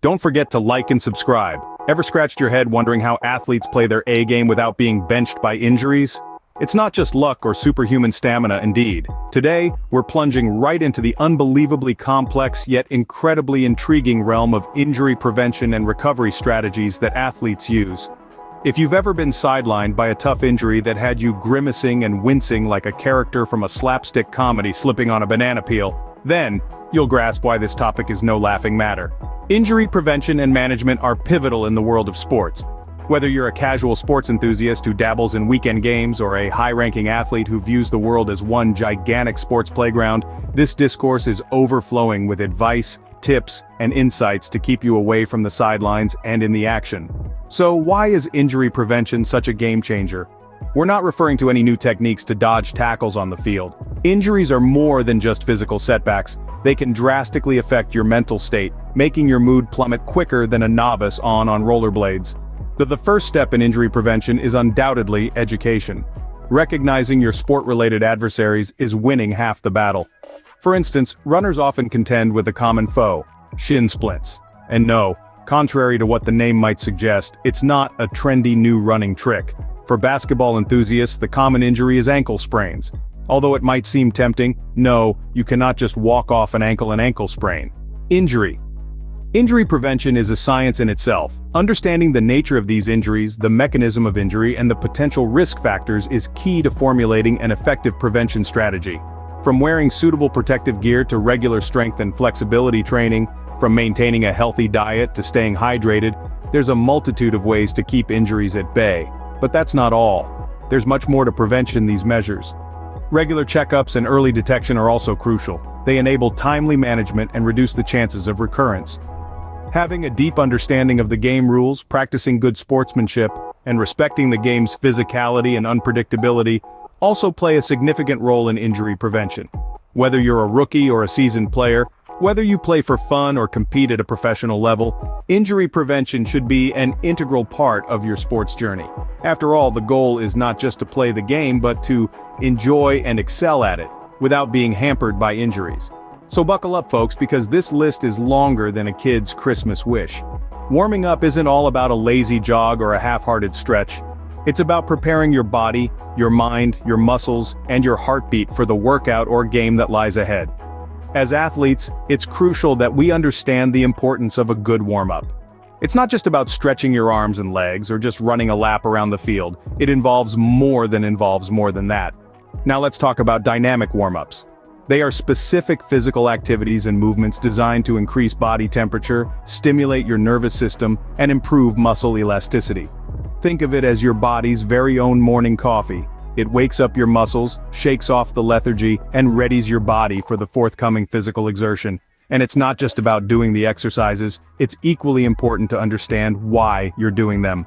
Don't forget to like and subscribe. Ever scratched your head wondering how athletes play their A game without being benched by injuries? It's not just luck or superhuman stamina, indeed. Today, we're plunging right into the unbelievably complex yet incredibly intriguing realm of injury prevention and recovery strategies that athletes use. If you've ever been sidelined by a tough injury that had you grimacing and wincing like a character from a slapstick comedy slipping on a banana peel, then you'll grasp why this topic is no laughing matter. Injury prevention and management are pivotal in the world of sports. Whether you're a casual sports enthusiast who dabbles in weekend games or a high-ranking athlete who views the world as one gigantic sports playground, this discourse is overflowing with advice, tips, and insights to keep you away from the sidelines and in the action. So why is injury prevention such a game changer? We're not referring to any new techniques to dodge tackles on the field. Injuries are more than just physical setbacks. They can drastically affect your mental state, making your mood plummet quicker than a novice on rollerblades. The first step in injury prevention is undoubtedly education. Recognizing your sport-related adversaries is winning half the battle. For instance, runners often contend with a common foe, shin splints. And no, contrary to what the name might suggest, it's not a trendy new running trick. For basketball enthusiasts, the common injury is ankle sprains. Although it might seem tempting, no, you cannot just walk off an ankle sprain. Injury prevention is a science in itself. Understanding the nature of these injuries, the mechanism of injury, and the potential risk factors is key to formulating an effective prevention strategy. From wearing suitable protective gear to regular strength and flexibility training, from maintaining a healthy diet to staying hydrated, there's a multitude of ways to keep injuries at bay. But that's not all. There's much more to prevention these measures. Regular checkups and early detection are also crucial. They enable timely management and reduce the chances of recurrence. Having a deep understanding of the game rules, practicing good sportsmanship, and respecting the game's physicality and unpredictability also play a significant role in injury prevention. Whether you're a rookie or a seasoned player, whether you play for fun or compete at a professional level, injury prevention should be an integral part of your sports journey. After all, the goal is not just to play the game but to enjoy and excel at it, without being hampered by injuries. So buckle up, folks, because this list is longer than a kid's Christmas wish. Warming up isn't all about a lazy jog or a half-hearted stretch. It's about preparing your body, your mind, your muscles, and your heartbeat for the workout or game that lies ahead. As athletes, it's crucial that we understand the importance of a good warm-up. It's not just about stretching your arms and legs or just running a lap around the field. It involves more than that. Now let's talk about dynamic warm-ups. They are specific physical activities and movements designed to increase body temperature, stimulate your nervous system, and improve muscle elasticity. Think of it as your body's very own morning coffee. It wakes up your muscles, shakes off the lethargy, and readies your body for the forthcoming physical exertion. And it's not just about doing the exercises, it's equally important to understand why you're doing them.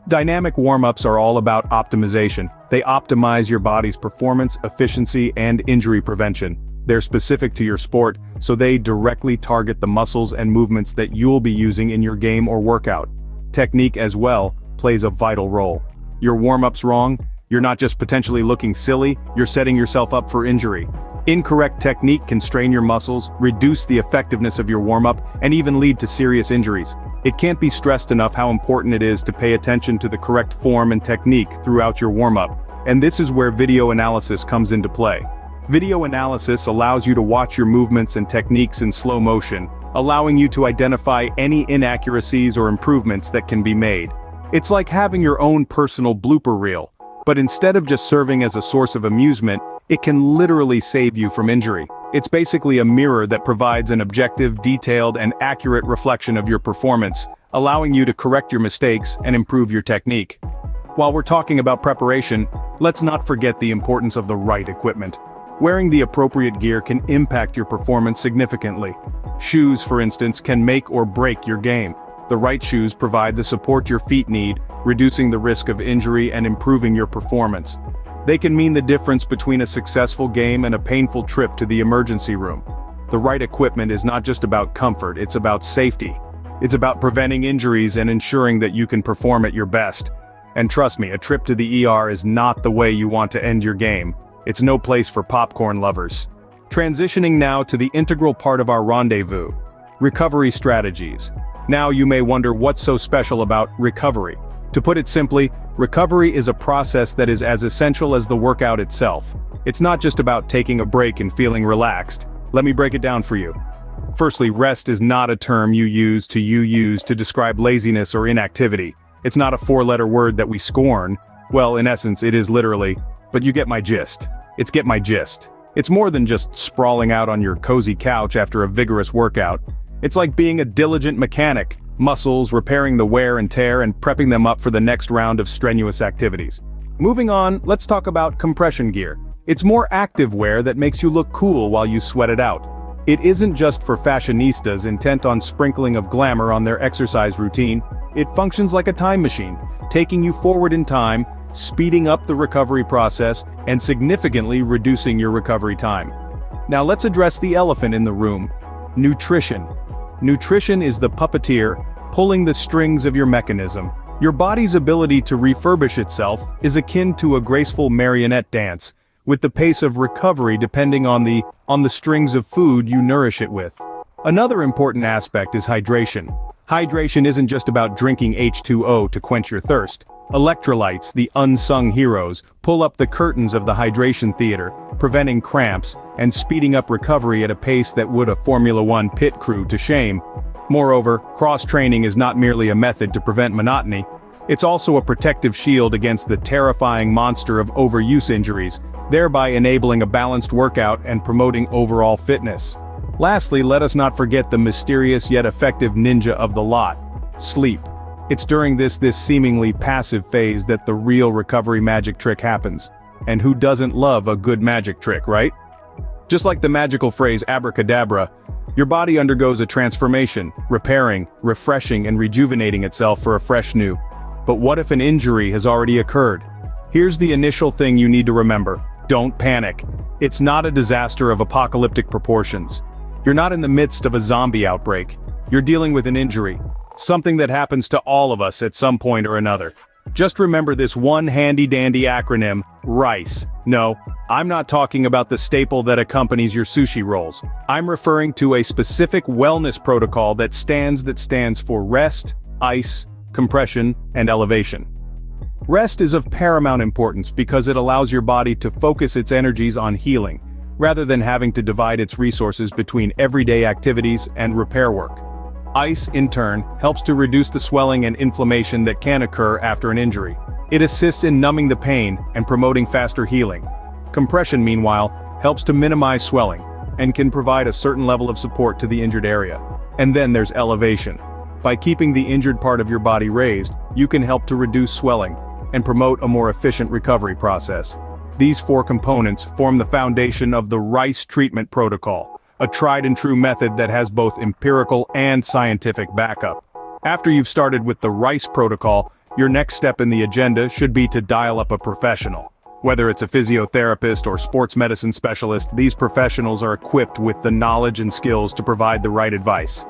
Dynamic warm-ups are all about optimization. They optimize your body's performance, efficiency, and injury prevention. They're specific to your sport, so they directly target the muscles and movements that you'll be using in your game or workout. Technique as well plays a vital role. Your warm-up's wrong, you're not just potentially looking silly, you're setting yourself up for injury. Incorrect technique can strain your muscles, reduce the effectiveness of your warm-up, and even lead to serious injuries. It can't be stressed enough how important it is to pay attention to the correct form and technique throughout your warm-up. And this is where video analysis comes into play. Video analysis allows you to watch your movements and techniques in slow motion, allowing you to identify any inaccuracies or improvements that can be made. It's like having your own personal blooper reel, but instead of just serving as a source of amusement, it can literally save you from injury. It's basically a mirror that provides an objective, detailed, and accurate reflection of your performance, allowing you to correct your mistakes and improve your technique. While we're talking about preparation, let's not forget the importance of the right equipment. Wearing the appropriate gear can impact your performance significantly. Shoes, for instance, can make or break your game. The right shoes provide the support your feet need, reducing the risk of injury and improving your performance. They can mean the difference between a successful game and a painful trip to the emergency room. The right equipment is not just about comfort, it's about safety. It's about preventing injuries and ensuring that you can perform at your best. And trust me, a trip to the ER is not the way you want to end your game. It's no place for popcorn lovers. Transitioning now to the integral part of our rendezvous: recovery strategies. Now you may wonder what's so special about recovery. To put it simply, recovery is a process that is as essential as the workout itself. It's not just about taking a break and feeling relaxed. Let me break it down for you. Firstly, rest is not a term you use to describe laziness or inactivity. It's not a four-letter word that we scorn. Well, in essence, it is literally, but you get my gist. It's get my gist. It's more than just sprawling out on your cozy couch after a vigorous workout. It's like being a diligent mechanic, muscles repairing the wear and tear and prepping them up for the next round of strenuous activities. Moving on, let's talk about compression gear. It's more active wear that makes you look cool while you sweat it out. It isn't just for fashionistas intent on sprinkling of glamour on their exercise routine. It functions like a time machine, taking you forward in time, speeding up the recovery process, and significantly reducing your recovery time. Now let's address the elephant in the room: nutrition. Nutrition is the puppeteer, pulling the strings of your mechanism. Your body's ability to refurbish itself is akin to a graceful marionette dance, with the pace of recovery depending on the strings of food you nourish it with. Another important aspect is hydration. Hydration isn't just about drinking H2O to quench your thirst. Electrolytes, the unsung heroes, pull up the curtains of the hydration theater, preventing cramps and speeding up recovery at a pace that would a Formula One pit crew to shame. Moreover, cross-training is not merely a method to prevent monotony. It's also a protective shield against the terrifying monster of overuse injuries, thereby enabling a balanced workout and promoting overall fitness. Lastly, let us not forget the mysterious yet effective ninja of the lot: sleep. It's during this seemingly passive phase that the real recovery magic trick happens. And who doesn't love a good magic trick, right? Just like the magical phrase abracadabra, your body undergoes a transformation, repairing, refreshing, and rejuvenating itself for a fresh new. But what if an injury has already occurred? Here's the initial thing you need to remember: don't panic. It's not a disaster of apocalyptic proportions. You're not in the midst of a zombie outbreak. You're dealing with an injury. Something that happens to all of us at some point or another. Just remember this one handy-dandy acronym: RICE. No, I'm not talking about the staple that accompanies your sushi rolls. I'm referring to a specific wellness protocol that stands for rest, ice, compression, and elevation. Rest is of paramount importance because it allows your body to focus its energies on healing, rather than having to divide its resources between everyday activities and repair work. Ice, in turn, helps to reduce the swelling and inflammation that can occur after an injury. It assists in numbing the pain and promoting faster healing. Compression, meanwhile, helps to minimize swelling, and can provide a certain level of support to the injured area. And then there's elevation. By keeping the injured part of your body raised, you can help to reduce swelling, and promote a more efficient recovery process. These four components form the foundation of the RICE treatment protocol, a tried-and-true method that has both empirical and scientific backup. After you've started with the RICE protocol, your next step in the agenda should be to dial up a professional. Whether it's a physiotherapist or sports medicine specialist, these professionals are equipped with the knowledge and skills to provide the right advice.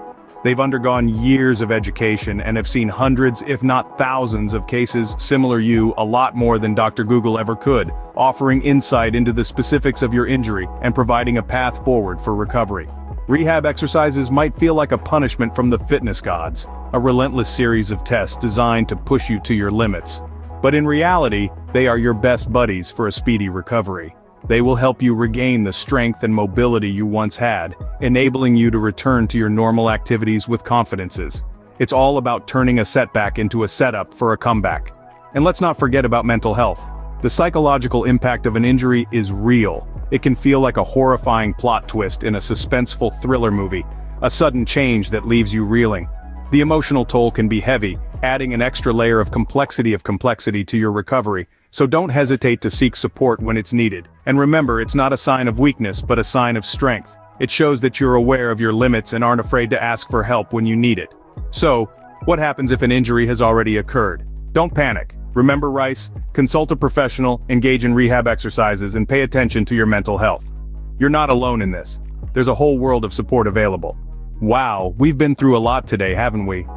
They've undergone years of education and have seen hundreds, if not thousands, of cases similar you, a lot more than Dr. Google ever could, offering insight into the specifics of your injury and providing a path forward for recovery. Rehab exercises might feel like a punishment from the fitness gods, a relentless series of tests designed to push you to your limits. But in reality, they are your best buddies for a speedy recovery. They will help you regain the strength and mobility you once had, enabling you to return to your normal activities with confidences. It's all about turning a setback into a setup for a comeback. And let's not forget about mental health. The psychological impact of an injury is real. It can feel like a horrifying plot twist in a suspenseful thriller movie, a sudden change that leaves you reeling. The emotional toll can be heavy, adding an extra layer of complexity to your recovery. So don't hesitate to seek support when it's needed. And remember, it's not a sign of weakness but a sign of strength. It shows that you're aware of your limits and aren't afraid to ask for help when you need it. So, what happens if an injury has already occurred? Don't panic. Remember RICE, consult a professional, engage in rehab exercises, and pay attention to your mental health. You're not alone in this. There's a whole world of support available. Wow, we've been through a lot today, haven't we?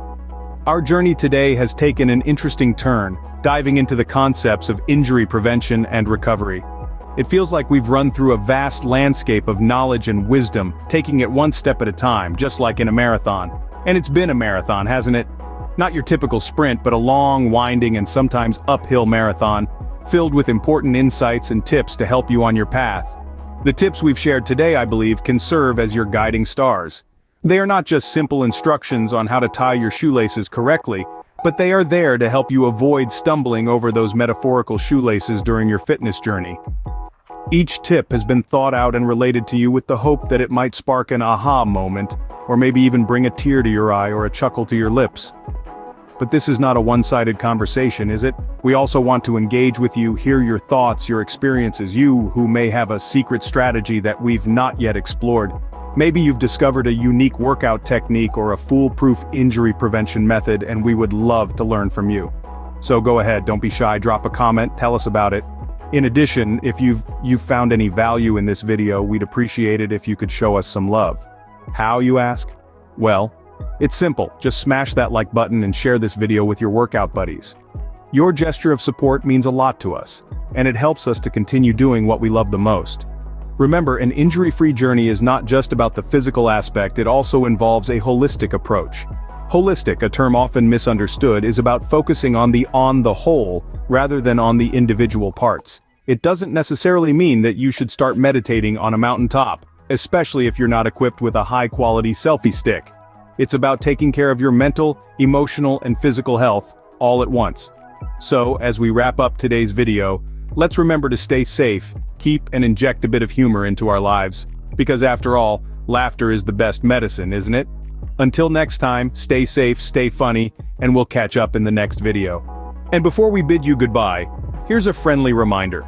Our journey today has taken an interesting turn, diving into the concepts of injury prevention and recovery. It feels like we've run through a vast landscape of knowledge and wisdom, taking it one step at a time, just like in a marathon. And it's been a marathon, hasn't it? Not your typical sprint, but a long, winding, and sometimes uphill marathon, filled with important insights and tips to help you on your path. The tips we've shared today, I believe, can serve as your guiding stars. They are not just simple instructions on how to tie your shoelaces correctly, but they are there to help you avoid stumbling over those metaphorical shoelaces during your fitness journey. Each tip has been thought out and related to you with the hope that it might spark an aha moment, or maybe even bring a tear to your eye or a chuckle to your lips. But this is not a one-sided conversation, is it? We also want to engage with you, hear your thoughts, your experiences, you who may have a secret strategy that we've not yet explored. Maybe you've discovered a unique workout technique or a foolproof injury prevention method, and we would love to learn from you. So go ahead, don't be shy, drop a comment, tell us about it. In addition, if you've found any value in this video, we'd appreciate it if you could show us some love. How, you ask? Well, it's simple, just smash that like button and share this video with your workout buddies. Your gesture of support means a lot to us, and it helps us to continue doing what we love the most. Remember, an injury-free journey is not just about the physical aspect, it also involves a holistic approach. Holistic, a term often misunderstood, is about focusing on the whole, rather than on the individual parts. It doesn't necessarily mean that you should start meditating on a mountaintop, especially if you're not equipped with a high-quality selfie stick. It's about taking care of your mental, emotional, and physical health, all at once. So, as we wrap up today's video, let's remember to stay safe, keep and inject a bit of humor into our lives, because after all, laughter is the best medicine, isn't it? Until next time, stay safe, stay funny, and we'll catch up in the next video. And before we bid you goodbye, here's a friendly reminder.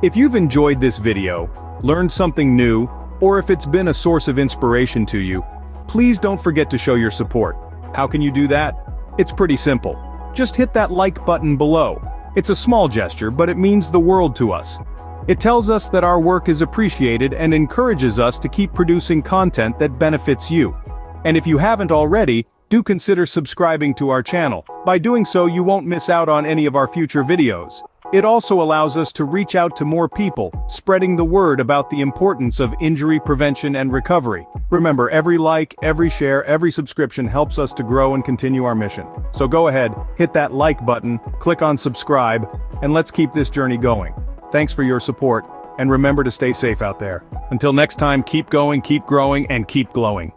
If you've enjoyed this video, learned something new, or if it's been a source of inspiration to you, please don't forget to show your support. How can you do that? It's pretty simple. Just hit that like button below. It's a small gesture, but it means the world to us. It tells us that our work is appreciated and encourages us to keep producing content that benefits you. And if you haven't already, do consider subscribing to our channel. By doing so, you won't miss out on any of our future videos. It also allows us to reach out to more people, spreading the word about the importance of injury prevention and recovery. Remember, every like, every share, every subscription helps us to grow and continue our mission. So go ahead, hit that like button, click on subscribe, and let's keep this journey going. Thanks for your support, and remember to stay safe out there. Until next time, keep going, keep growing, and keep glowing.